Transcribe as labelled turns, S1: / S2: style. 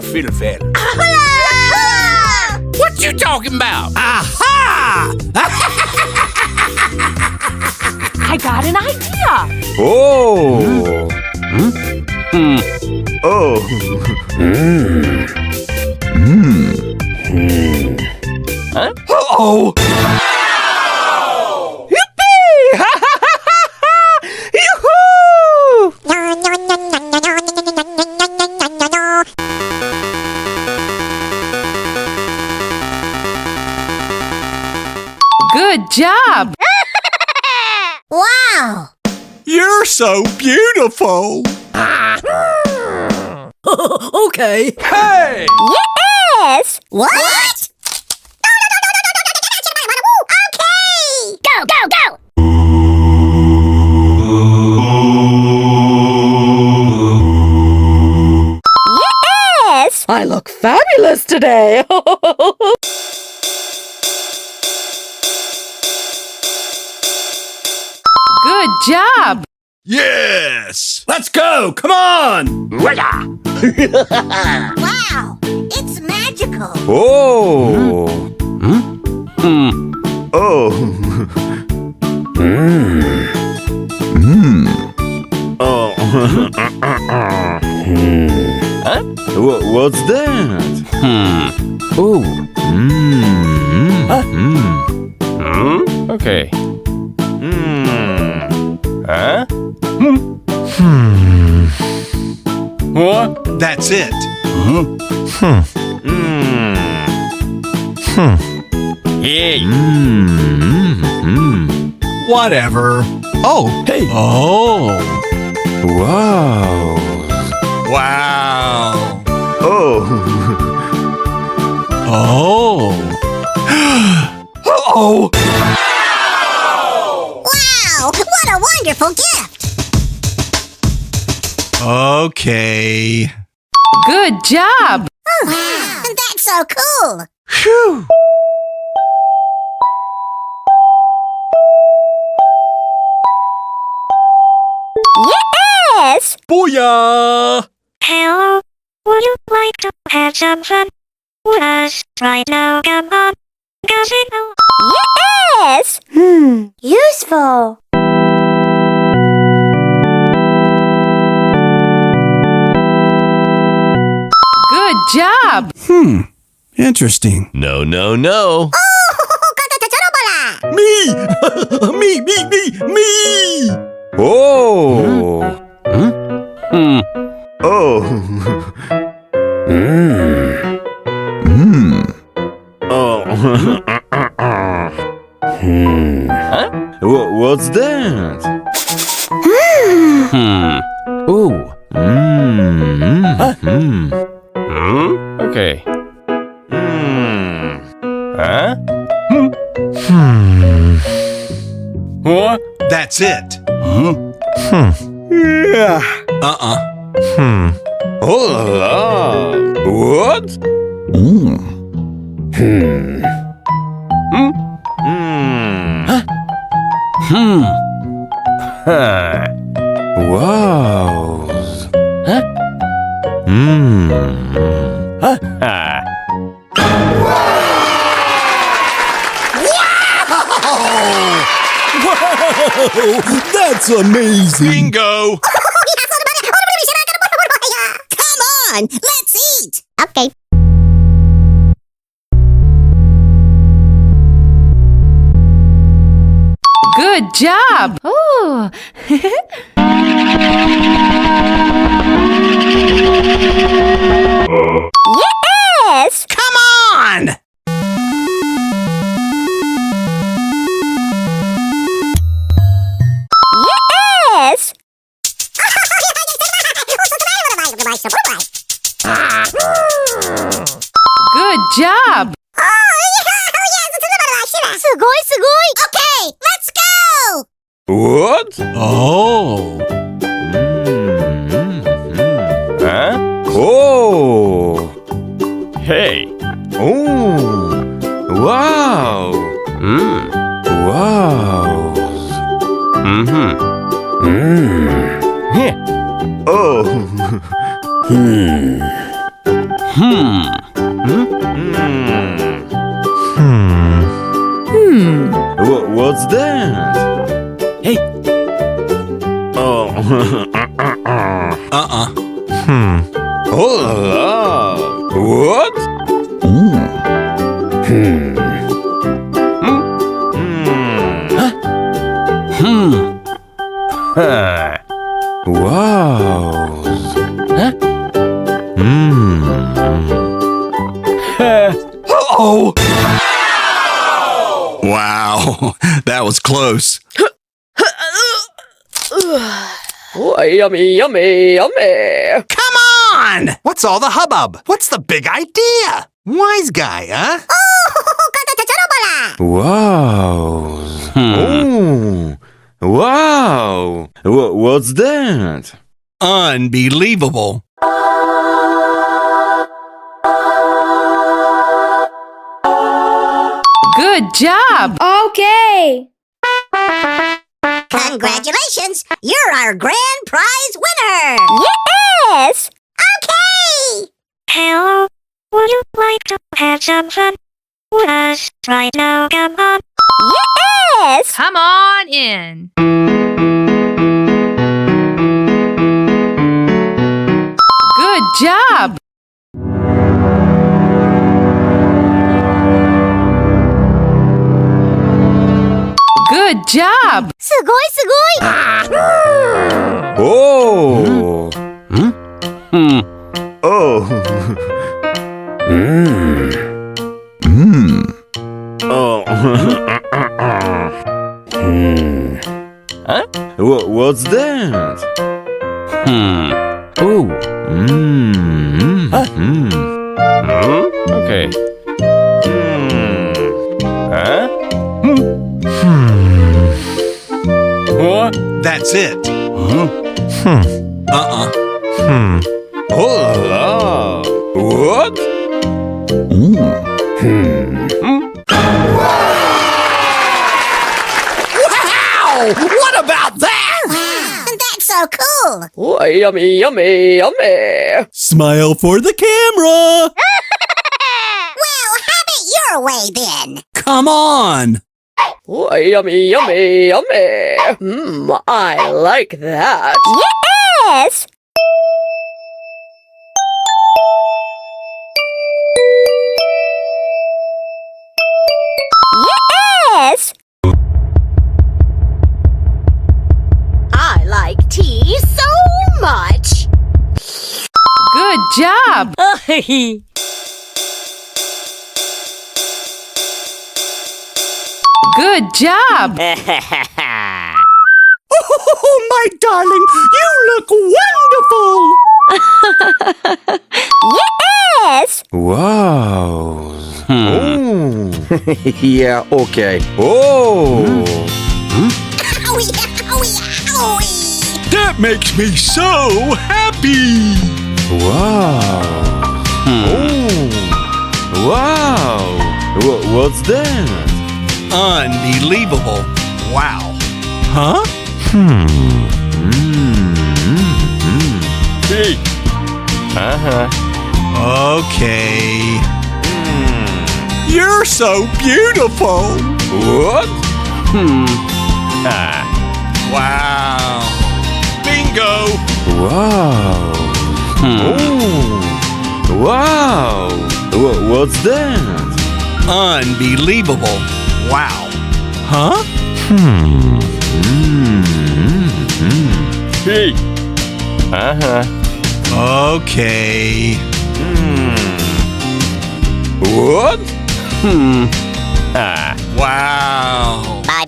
S1: fiddlefell. What you talking about?
S2: Aha!
S3: I got an idea.
S1: Oh. Oh. Huh?
S2: Uh-oh!
S1: Yippee! Yoo-hoo!
S3: Good job.
S4: Wow!
S2: You're so beautiful! Okay.
S1: Hey!
S4: Yes! What? Okay! Go, go, go! Yes!
S3: I look fabulous today. Good job.
S2: Yes! Let's go! Come on!
S4: Wow! It's magical!
S1: Oh. Oh. Oh. Huh? What's that? Oh. Okay. Huh? What?
S2: That's it.
S1: Hey.
S2: Whatever. Oh.
S1: Hey.
S2: Oh.
S1: Wow.
S2: Wow.
S1: Oh.
S2: Oh. Uh-oh.
S4: Wow! What a wonderful gift!
S2: Okay.
S3: Good job.
S4: Wow! That's so cool!
S1: Phew.
S4: Yes!
S2: Booyah!
S5: Hello, would you like to have some fun with us right now? Come on, Casino.
S4: Yes! Useful!
S3: Good job.
S2: Interesting.
S1: No, no, no.
S4: Oh!
S2: Me! Me!
S1: Oh. Oh. Oh. Huh? What's that? Ooh. Okay. Huh? What?
S2: That's it.
S1: Yeah.
S2: Uh-uh.
S1: Oh la la. What? Huh. Wow. Huh? Huh?
S2: Whoa! That's amazing. Bingo!
S4: Come on! Let's eat! Okay.
S3: Good job. Oh.
S4: Yes!
S2: Come on!
S4: Yes!
S3: Good job.
S4: Okay, let's go!
S1: What?
S2: Oh.
S1: Huh? Oh. Hey. Oh. Wow. Wow. Yeah. Oh. What's that?
S2: Hey.
S1: Oh. Oh la la. What? Wow.
S2: Oh! Wow, that was close.
S6: Oh, yummy, yummy, yummy.
S7: Come on! What's all the hubbub? What's the big idea? Wise guy, huh?
S1: Wow. Oh. Wow. What's that?
S2: Unbelievable.
S3: Good job.
S4: Okay. Congratulations! You're our grand prize winner! Yes! Okay!
S5: Hello, would you like to have some fun with us right now? Come on.
S4: Yes!
S3: Come on in. Good job. Good job.
S4: すごいすごい
S1: Oh. Oh. Oh. Huh? What's that? Oh. Okay. Huh? What?
S2: That's it.
S1: Oh la la. What?
S2: Wow! What about that?
S4: That's so cool!
S6: Oh, yummy, yummy, yummy.
S2: Smile for the camera.
S4: Well, have it your way then!
S2: Come on.
S6: Oh, yummy, yummy, yummy. I like that.
S4: Yes! Yes!
S8: I like tea so much.
S3: Good job. Good job.
S7: Oh, my darling, you look wonderful!
S4: Yes!
S1: Wow. Oh.
S7: Yeah, okay.
S1: Oh.
S4: Owie, owie, owie!
S2: That makes me so happy.
S1: Wow. Oh. Wow. What's that?
S2: Unbelievable. Wow. Huh?
S1: Hey.
S2: Okay. You're so beautiful.
S1: What?
S2: Wow. Bingo.
S1: Wow. Oh. Wow. What's that?
S2: Unbelievable. Wow. Huh?
S1: Hey.
S2: Okay.
S1: What?
S2: Wow.
S4: Bye